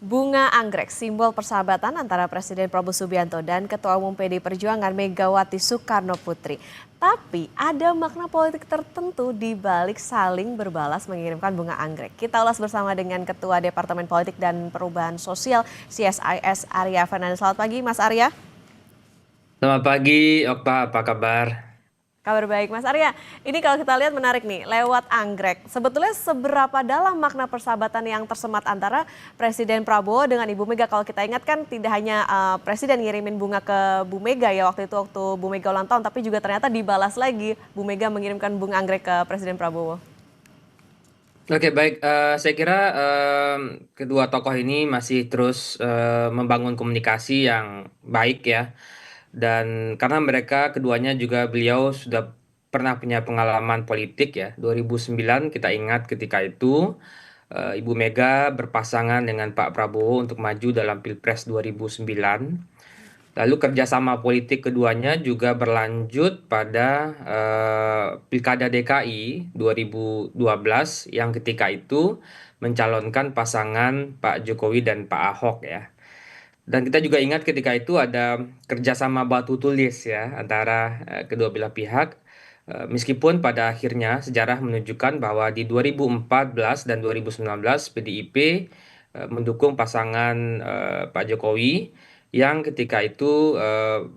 Bunga anggrek, simbol persahabatan antara Presiden Prabowo Subianto dan Ketua Umum PD Perjuangan Megawati Soekarno Putri. Tapi ada makna politik tertentu di balik saling berbalas mengirimkan bunga anggrek. Kita ulas bersama dengan Ketua Departemen Politik dan Perubahan Sosial CSIS Arya Fernandes. Selamat pagi Mas Arya. Selamat pagi, Okta. Apa kabar? Kabar baik Mas Arya. Ini kalau kita lihat menarik nih, lewat anggrek. Sebetulnya seberapa dalam makna persahabatan yang tersemat antara Presiden Prabowo dengan Ibu Mega? Kalau kita ingat kan tidak hanya Presiden ngirimin bunga ke Bu Mega ya waktu itu waktu Bu Mega ulang tahun, tapi juga ternyata dibalas lagi Bu Mega mengirimkan bunga anggrek ke Presiden Prabowo. Oke, baik. Saya kira kedua tokoh ini masih terus membangun komunikasi yang baik ya. Dan karena mereka keduanya juga beliau sudah pernah punya pengalaman politik ya. 2009 kita ingat ketika itu Ibu Mega berpasangan dengan Pak Prabowo untuk maju dalam Pilpres 2009. Lalu kerjasama politik keduanya juga berlanjut pada Pilkada DKI 2012 yang ketika itu mencalonkan pasangan Pak Jokowi dan Pak Ahok ya. Dan kita juga ingat ketika itu ada kerjasama batu tulis ya antara kedua belah pihak. Meskipun pada akhirnya sejarah menunjukkan bahwa di 2014 dan 2019 PDIP mendukung pasangan Pak Jokowi yang ketika itu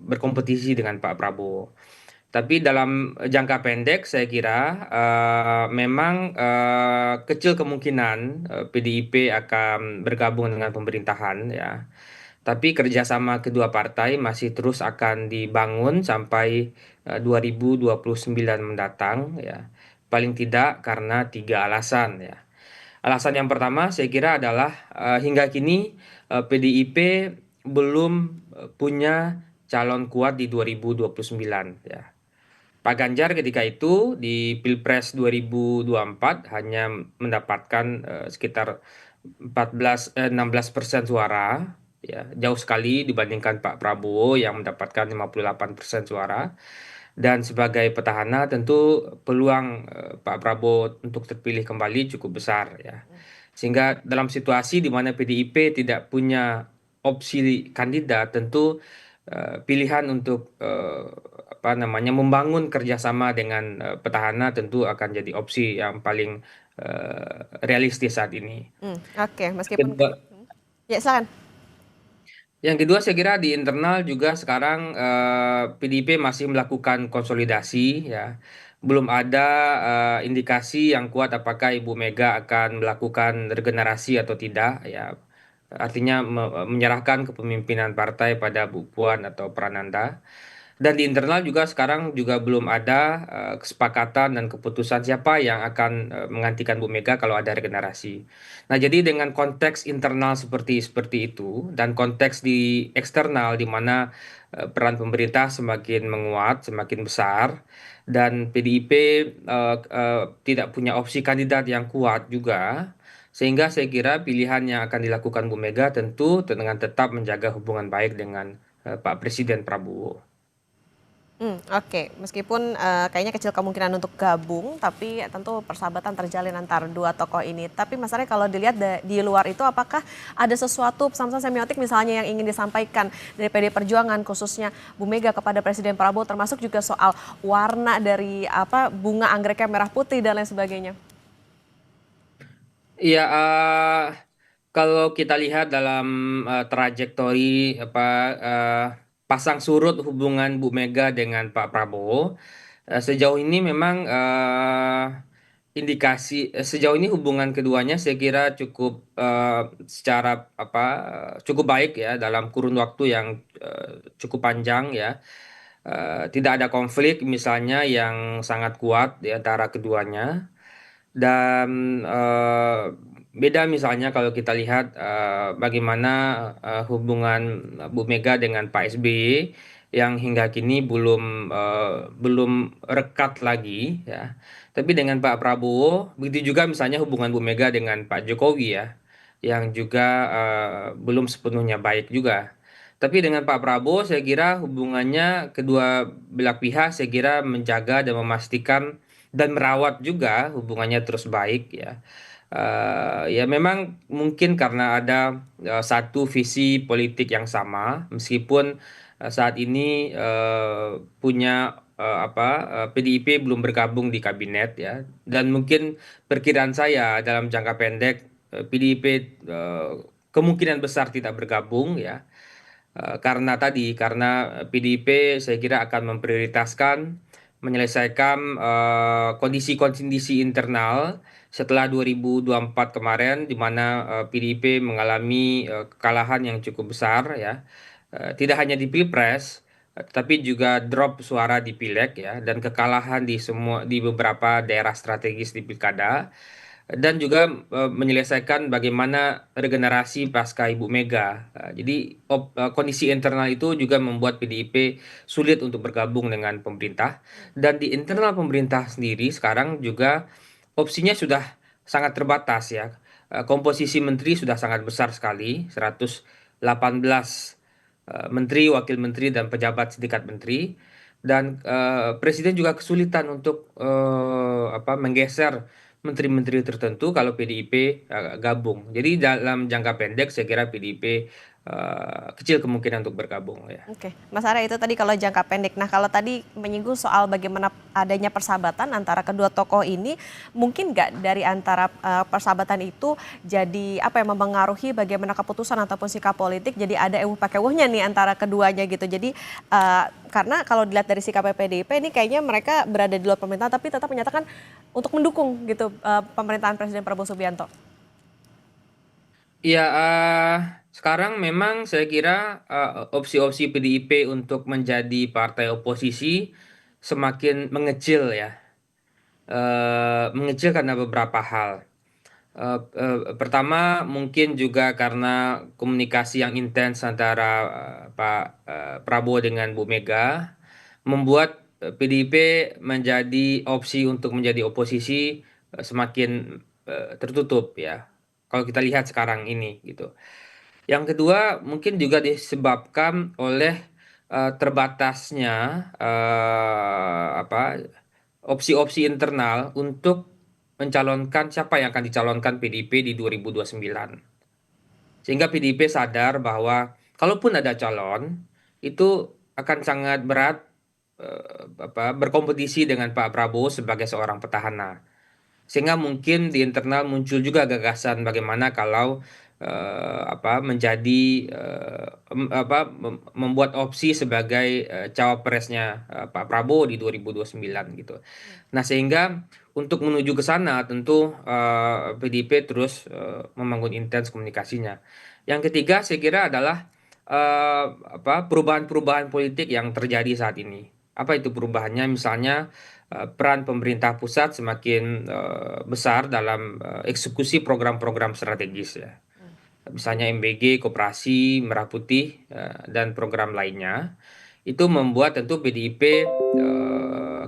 berkompetisi dengan Pak Prabowo. Tapi dalam jangka pendek saya kira memang kecil kemungkinan PDIP akan bergabung dengan pemerintahan ya. Tapi kerjasama kedua partai masih terus akan dibangun sampai 2029 mendatang ya. Paling tidak karena tiga alasan ya. Alasan yang pertama saya kira adalah hingga kini PDIP belum punya calon kuat di 2029 ya. Pak Ganjar ketika itu di Pilpres 2024 hanya mendapatkan sekitar 16% suara ya, jauh sekali dibandingkan Pak Prabowo yang mendapatkan 58% suara. Dan sebagai petahana tentu peluang Pak Prabowo untuk terpilih kembali cukup besar ya. Sehingga dalam situasi di mana PDIP tidak punya opsi kandidat, tentu pilihan untuk apa namanya membangun kerjasama dengan petahana tentu akan jadi opsi yang paling realistis saat ini. Oke, meskipun Kedua, ya silakan. yang kedua saya kira di internal juga sekarang PDIP masih melakukan konsolidasi ya. Belum ada indikasi yang kuat apakah Ibu Mega akan melakukan regenerasi atau tidak ya. Artinya menyerahkan kepemimpinan partai pada Bu Puan atau Prananda. Dan di internal juga sekarang juga belum ada kesepakatan dan keputusan siapa yang akan menggantikan Bu Mega kalau ada regenerasi. Nah, jadi dengan konteks internal seperti seperti itu dan konteks di eksternal di mana peran pemerintah semakin menguat, semakin besar dan PDIP tidak punya opsi kandidat yang kuat juga. Sehingga saya kira pilihan yang akan dilakukan Bu Mega tentu dengan tetap menjaga hubungan baik dengan Pak Presiden Prabowo. Oke. Meskipun, kayaknya kecil kemungkinan untuk gabung, tapi tentu persahabatan terjalin antar dua tokoh ini. Tapi Mas Arya kalau dilihat di luar itu apakah ada sesuatu pesan-pesan semiotik misalnya yang ingin disampaikan dari PD Perjuangan khususnya Bu Mega kepada Presiden Prabowo termasuk juga soal warna dari apa, bunga anggreknya merah putih dan lain sebagainya? Iya, kalau kita lihat dalam trajektori apa eh, pasang surut hubungan Bu Mega dengan Pak Prabowo, sejauh ini memang indikasi sejauh ini hubungan keduanya saya kira cukup secara apa cukup baik ya dalam kurun waktu yang cukup panjang ya. Tidak ada konflik misalnya yang sangat kuat di antara keduanya. Dan beda misalnya kalau kita lihat bagaimana hubungan Bu Mega dengan Pak SBY yang hingga kini belum rekat lagi ya. Tapi dengan Pak Prabowo, begitu juga misalnya hubungan Bu Mega dengan Pak Jokowi ya, yang juga belum sepenuhnya baik juga. Tapi dengan Pak Prabowo saya kira hubungannya kedua belah pihak saya kira menjaga dan memastikan dan merawat juga hubungannya terus baik ya. Ya memang mungkin karena ada satu visi politik yang sama, meskipun saat ini punya PDIP belum bergabung di kabinet ya, dan mungkin perkiraan saya dalam jangka pendek PDIP kemungkinan besar tidak bergabung ya. Karena PDIP saya kira akan memprioritaskan menyelesaikan kondisi-kondisi internal setelah 2024 kemarin, di mana PDIP mengalami kekalahan yang cukup besar ya. Tidak hanya di Pilpres, tapi juga drop suara di Pileg ya, dan kekalahan di beberapa daerah strategis di Pilkada, dan juga menyelesaikan bagaimana regenerasi pasca Ibu Mega. Jadi kondisi internal itu juga membuat PDIP sulit untuk bergabung dengan pemerintah, dan di internal pemerintah sendiri sekarang juga opsinya sudah sangat terbatas ya. Komposisi menteri sudah sangat besar sekali, 118 menteri, wakil menteri, dan pejabat setingkat menteri. Dan presiden juga kesulitan untuk menggeser menteri-menteri tertentu kalau PDIP gabung. Jadi dalam jangka pendek saya kira PDIP kecil kemungkinan untuk bergabung ya. Oke, Mas Arya itu tadi kalau jangka pendek. Nah, kalau tadi menyinggung soal bagaimana adanya persahabatan antara kedua tokoh ini, mungkin nggak dari antara persahabatan itu jadi apa yang mempengaruhi bagaimana keputusan ataupun sikap politik, jadi ada ewu pakai wuhnya nih antara keduanya gitu. Jadi karena kalau dilihat dari sikap PDIP ini kayaknya mereka berada di luar pemerintahan tapi tetap menyatakan untuk mendukung gitu pemerintahan Presiden Prabowo Subianto. Iya, sekarang memang saya kira opsi-opsi PDIP untuk menjadi partai oposisi semakin mengecil ya. Mengecil karena beberapa hal. Pertama mungkin juga karena komunikasi yang intens antara Pak Prabowo dengan Bu Mega membuat PDIP menjadi opsi untuk menjadi oposisi semakin tertutup ya. Kalau kita lihat sekarang ini gitu. Yang kedua mungkin juga disebabkan oleh terbatasnya opsi-opsi internal untuk mencalonkan siapa yang akan dicalonkan PDIP di 2029. Sehingga PDIP sadar bahwa kalaupun ada calon, itu akan sangat berat berkompetisi dengan Pak Prabowo sebagai seorang petahana. Sehingga mungkin di internal muncul juga gagasan bagaimana kalau menjadi membuat opsi sebagai cawapresnya Pak Prabowo di 2029 gitu. Nah, sehingga untuk menuju ke sana tentu PDIP terus membangun intens komunikasinya. Yang ketiga saya kira adalah perubahan-perubahan politik yang terjadi saat ini. Apa itu perubahannya? Misalnya peran pemerintah pusat semakin besar dalam eksekusi program-program strategis ya. Misalnya MBG, Koperasi, Merah Putih, dan program lainnya. Itu membuat tentu PDIP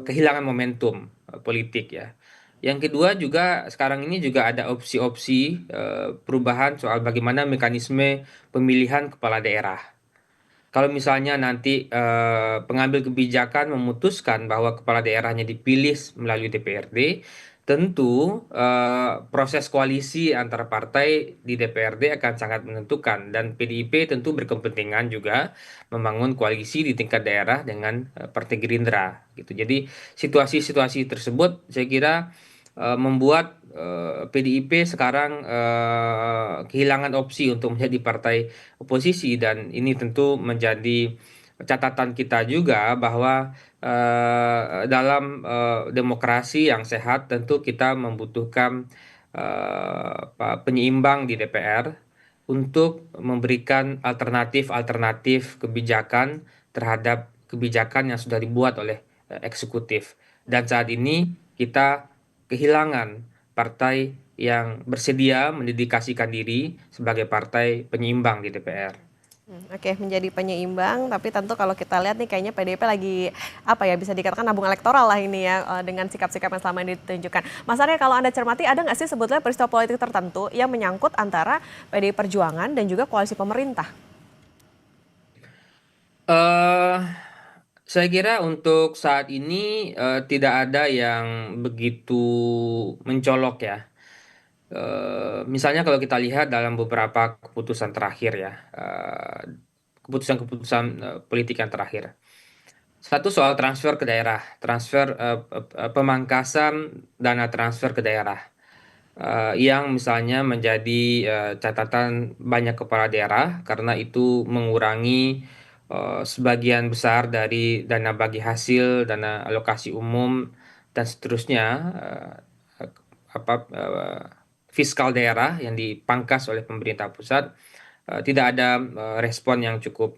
kehilangan momentum politik ya. Yang kedua juga sekarang ini juga ada opsi-opsi perubahan soal bagaimana mekanisme pemilihan kepala daerah. Kalau misalnya nanti pengambil kebijakan memutuskan bahwa kepala daerahnya dipilih melalui DPRD, tentu proses koalisi antara partai di DPRD akan sangat menentukan, dan PDIP tentu berkepentingan juga membangun koalisi di tingkat daerah dengan Partai Gerindra gitu. Jadi situasi-situasi tersebut saya kira membuat PDIP sekarang kehilangan opsi untuk menjadi partai oposisi, dan ini tentu menjadi catatan kita juga bahwa dalam demokrasi yang sehat tentu kita membutuhkan penyeimbang di DPR untuk memberikan alternatif-alternatif kebijakan terhadap kebijakan yang sudah dibuat oleh eksekutif. Dan saat ini kita kehilangan partai yang bersedia mendedikasikan diri sebagai partai penyeimbang di DPR. Oke, menjadi penyeimbang, tapi tentu kalau kita lihat nih kayaknya PDIP lagi apa ya bisa dikatakan nabung elektoral lah ini ya dengan sikap-sikap yang selama ini ditunjukkan. Mas Arya kalau Anda cermati ada nggak sih sebetulnya peristiwa politik tertentu yang menyangkut antara PDI Perjuangan dan juga koalisi pemerintah? eh saya kira untuk saat ini tidak ada yang begitu mencolok ya. Misalnya kalau kita lihat dalam beberapa keputusan terakhir ya, keputusan-keputusan politik yang terakhir. Satu soal transfer ke daerah, transfer pemangkasan dana transfer ke daerah, yang misalnya menjadi catatan banyak kepala daerah karena itu mengurangi sebagian besar dari dana bagi hasil, dana alokasi umum dan seterusnya, eh, apa fiskal daerah yang dipangkas oleh pemerintah pusat. Tidak ada respon yang cukup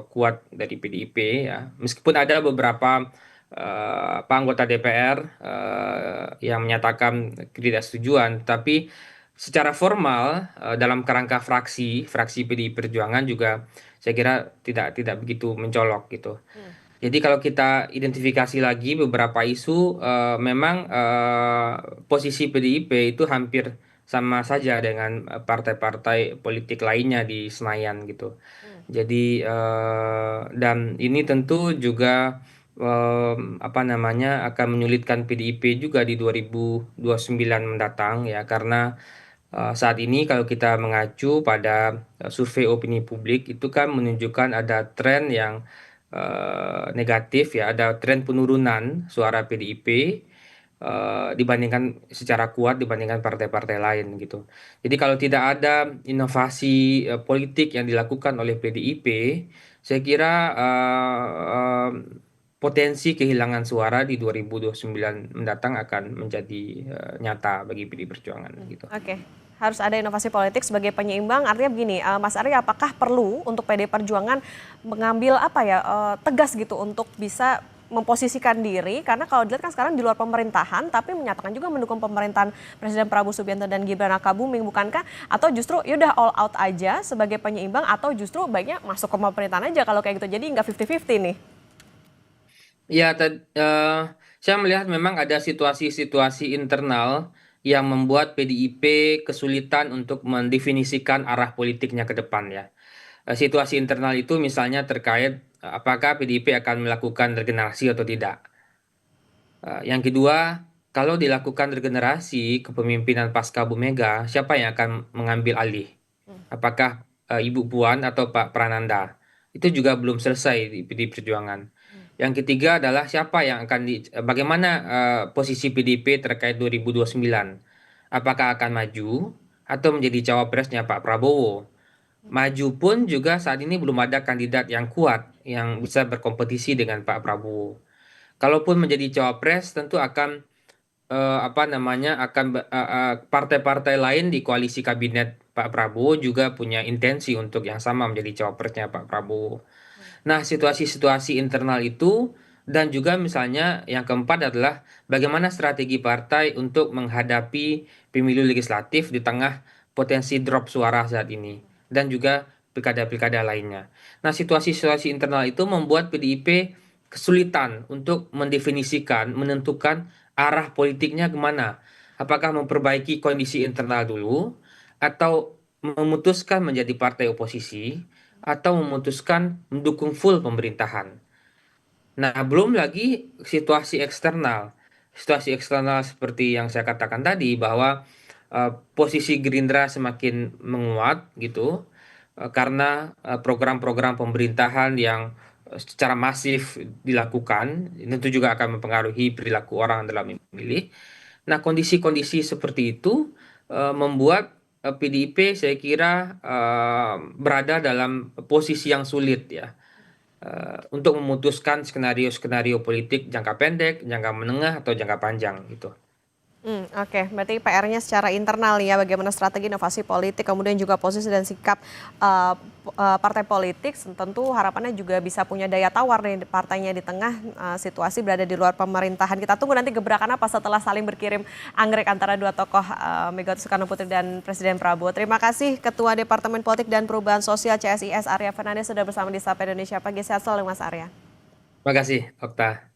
kuat dari PDIP ya. Meskipun ada beberapa anggota DPR yang menyatakan ketidaksetujuan, tapi secara formal dalam kerangka fraksi PDI Perjuangan juga saya kira tidak begitu mencolok gitu. Hmm. Jadi kalau kita identifikasi lagi beberapa isu, memang posisi PDIP itu hampir sama saja dengan partai-partai politik lainnya di Senayan gitu. Hmm. Jadi dan ini tentu juga apa namanya akan menyulitkan PDIP juga di 2029 mendatang ya, karena saat ini kalau kita mengacu pada survei opini publik itu kan menunjukkan ada tren yang negatif ya, ada tren penurunan suara PDIP dibandingkan secara kuat dibandingkan partai-partai lain gitu. Jadi kalau tidak ada inovasi politik yang dilakukan oleh PDIP, saya kira potensi kehilangan suara di 2029 mendatang akan menjadi nyata bagi PDI Perjuangan gitu. Oke, harus ada inovasi politik sebagai penyeimbang. Artinya begini, Mas Arya, apakah perlu untuk PD Perjuangan mengambil apa ya tegas gitu untuk bisa memposisikan diri, karena kalau dilihat kan sekarang di luar pemerintahan tapi menyatakan juga mendukung pemerintahan Presiden Prabowo Subianto dan Gibran Rakabuming, bukankah? Atau justru yaudah all out aja sebagai penyeimbang, atau justru baiknya masuk ke pemerintahan aja kalau kayak gitu, jadi nggak 50-50 nih. Ya, saya melihat memang ada situasi-situasi internal yang membuat PDIP kesulitan untuk mendefinisikan arah politiknya ke depan ya. Situasi internal itu misalnya terkait apakah PDIP akan melakukan regenerasi atau tidak. Yang kedua, kalau dilakukan regenerasi kepemimpinan pasca Bu Mega, siapa yang akan mengambil alih? Apakah Ibu Puan atau Pak Prananda? Itu juga belum selesai di Perjuangan. Yang ketiga adalah siapa yang akan bagaimana posisi PDIP terkait 2029? Apakah akan maju atau menjadi cawapresnya Pak Prabowo? Maju pun juga saat ini belum ada kandidat yang kuat yang bisa berkompetisi dengan Pak Prabowo. Kalaupun menjadi cawapres tentu akan apa namanya akan partai-partai lain di koalisi kabinet Pak Prabowo juga punya intensi untuk yang sama menjadi cawapresnya Pak Prabowo. Nah, situasi-situasi internal itu dan juga misalnya yang keempat adalah bagaimana strategi partai untuk menghadapi pemilu legislatif di tengah potensi drop suara saat ini dan juga pilkada-pilkada lainnya. Nah, situasi-situasi internal itu membuat PDIP kesulitan untuk mendefinisikan, menentukan arah politiknya kemana. Apakah memperbaiki kondisi internal dulu atau memutuskan menjadi partai oposisi atau memutuskan mendukung full pemerintahan. Nah, belum lagi situasi eksternal. Situasi eksternal seperti yang saya katakan tadi bahwa posisi Gerindra semakin menguat gitu karena program-program pemerintahan yang secara masif dilakukan tentu juga akan mempengaruhi perilaku orang dalam memilih. Nah, kondisi-kondisi seperti itu membuat PDIP saya kira berada dalam posisi yang sulit ya untuk memutuskan skenario-skenario politik jangka pendek, jangka menengah atau jangka panjang gitu. Oke, berarti PR-nya secara internal nih ya, bagaimana strategi inovasi politik, kemudian juga posisi dan sikap partai politik, tentu harapannya juga bisa punya daya tawar nih partainya di tengah situasi berada di luar pemerintahan. Kita tunggu nanti gebrakan apa setelah saling berkirim anggrek antara dua tokoh Megawati Soekarno Putri dan Presiden Prabowo. Terima kasih Ketua Departemen Politik dan Perubahan Sosial CSIS Arya Fernandes sudah bersama di Sapa Indonesia Pagi. Sehat selalu Mas Arya. Terima kasih, Okta.